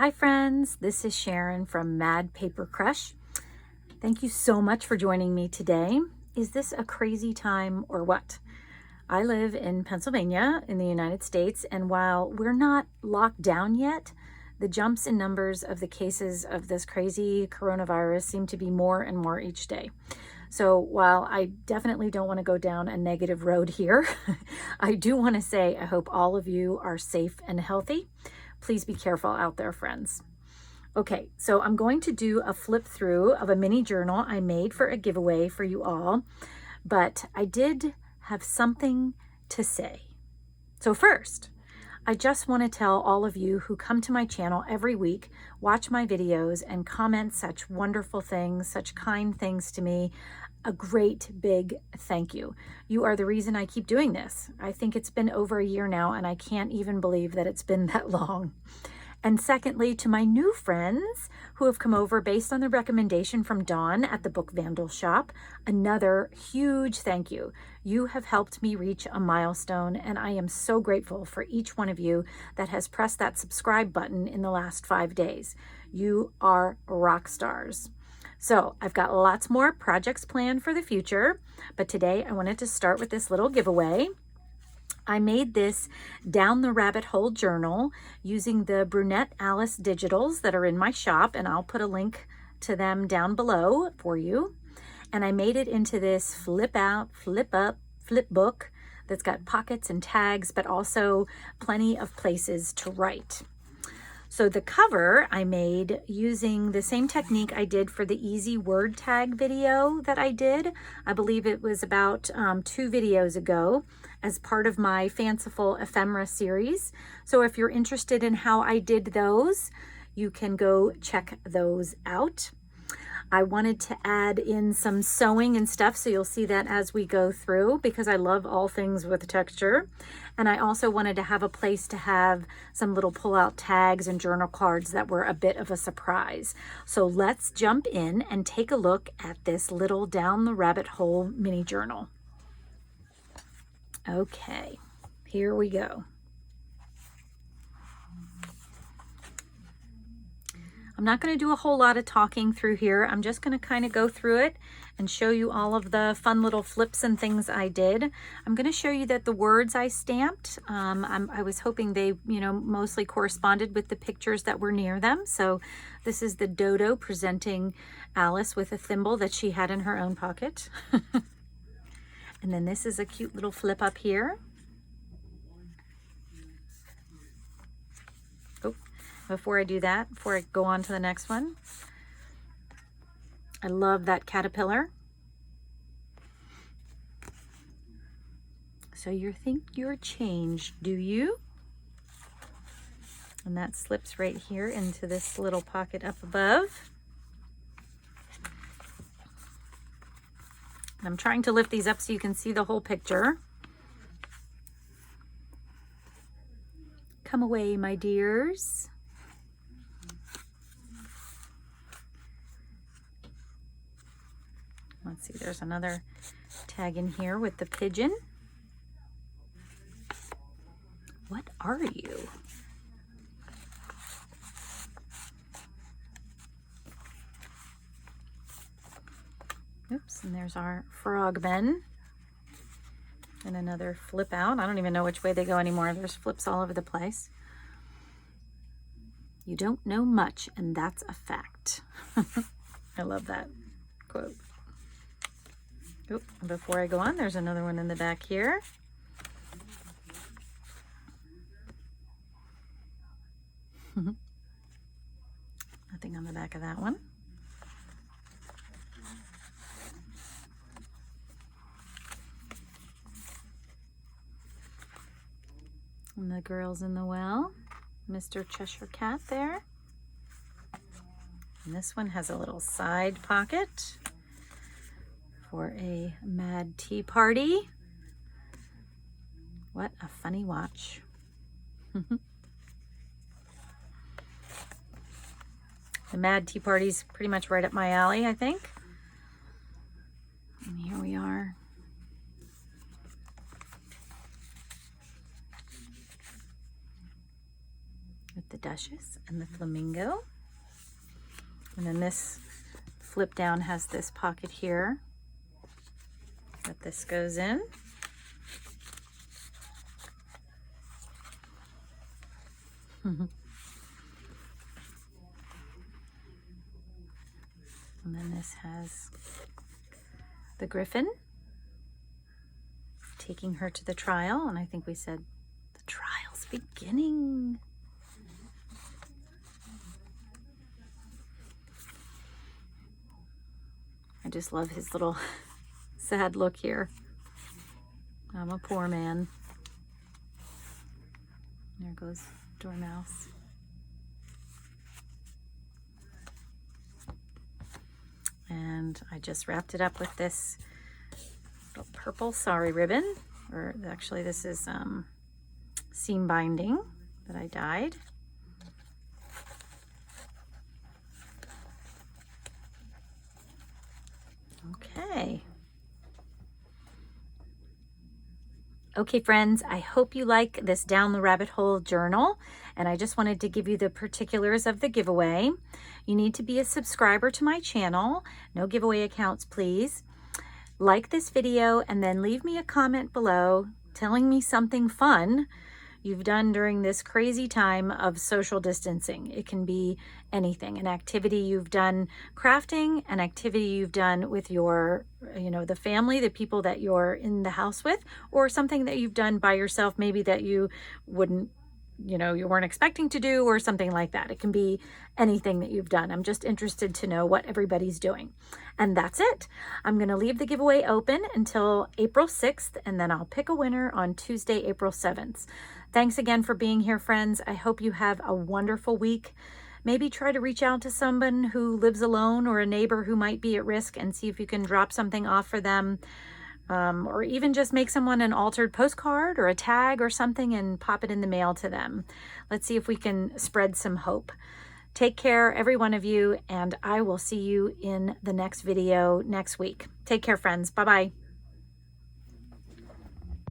Hi friends, this is Sharon from Mad Paper Crush. Thank you so much for joining me today. Is this a crazy time or what? I live in Pennsylvania in the United States, and while we're not locked down yet, the jumps in numbers of the cases of this crazy coronavirus seem to be more and more each day. So while I definitely don't want to go down a negative road here, I do want to say I hope all of you are safe and healthy. Please be careful out there, friends. Okay, so I'm going to do a flip through of a mini journal I made for a giveaway for you all, but I did have something to say. So first, I just want to tell all of you who come to my channel every week, watch my videos, and comment such wonderful things, such kind things to me, a great big thank you. You are the reason I keep doing this. I think it's been over a year now, and I can't even believe that it's been that long. And secondly, to my new friends who have come over based on the recommendation from Dawn at the Book Vandal shop, another huge thank you. You have helped me reach a milestone, and I am so grateful for each one of you that has pressed that subscribe button in the last 5 days. You are rock stars. So I've got lots more projects planned for the future, but today I wanted to start with this little giveaway. I made this Down the Rabbit Hole journal using the Brunette Alice digitals that are in my shop, and I'll put a link to them down below for you. And I made it into this flip out, flip up, flip book that's got pockets and tags, but also plenty of places to write. So the cover I made using the same technique I did for the easy word tag video that I did. I believe it was about 2 videos ago as part of my fanciful ephemera series. So if you're interested in how I did those, you can go check those out. I wanted to add in some sewing and stuff, so you'll see that as we go through, because I love all things with texture. And I also wanted to have a place to have some little pull-out tags and journal cards that were a bit of a surprise. So let's jump in and take a look at this little Down the Rabbit Hole mini journal. Okay, here we go. I'm not going to do a whole lot of talking through here. I'm just going to kind of go through it and show you all of the fun little flips and things I did. I'm going to show you that the words I stamped, I was hoping they, mostly corresponded with the pictures that were near them. So this is the dodo presenting Alice with a thimble that she had in her own pocket. And then this is a cute little flip up here. Before I do that, before I go on to the next one, I love that caterpillar. So you think you're changed, do you? And that slips right here into this little pocket up above. And I'm trying to lift these up so you can see the whole picture. Come away, my dears. Let's see, there's another tag in here with the pigeon. What are you? Oops, and there's our frogmen. And another flip out. I don't even know which way they go anymore. There's flips all over the place. You don't know much, and that's a fact. I love that quote. Oop, before I go on, there's another one in the back here. Nothing on the back of that one. And the girls in the well, Mr. Cheshire Cat there. And this one has a little side pocket for a mad tea party. What a funny watch. The mad tea party's pretty much right up my alley, I think. And here we are. With the luscious and the flamingo. And then this flip down has this pocket here that this goes in. And then this has the griffin taking her to the trial, and I think we said the trial's beginning. I just love his little sad look here. I'm a poor man. There goes Dormouse. And I just wrapped it up with this little purple sari ribbon, or actually this is seam binding that I dyed. Okay. Okay, friends, I hope you like this Down the Rabbit Hole journal, and I just wanted to give you the particulars of the giveaway. You need to be a subscriber to my channel. No giveaway accounts, please. Like this video and then leave me a comment below telling me something fun you've done during this crazy time of social distancing. It can be anything, an activity you've done crafting, an activity you've done with your, the family, the people that you're in the house with, or something that you've done by yourself, maybe that you wouldn't, you weren't expecting to do, or something like that. It can be anything that you've done. I'm just interested to know what everybody's doing. And that's it. I'm going to leave the giveaway open until April 6th, and then I'll pick a winner on Tuesday, April 7th. Thanks again for being here, friends. I hope you have a wonderful week. Maybe try to reach out to someone who lives alone or a neighbor who might be at risk and see if you can drop something off for them. Or even just make someone an altered postcard or a tag or something and pop it in the mail to them. Let's see if we can spread some hope. Take care, every one of you, and I will see you in the next video next week. Take care, friends. Bye-bye.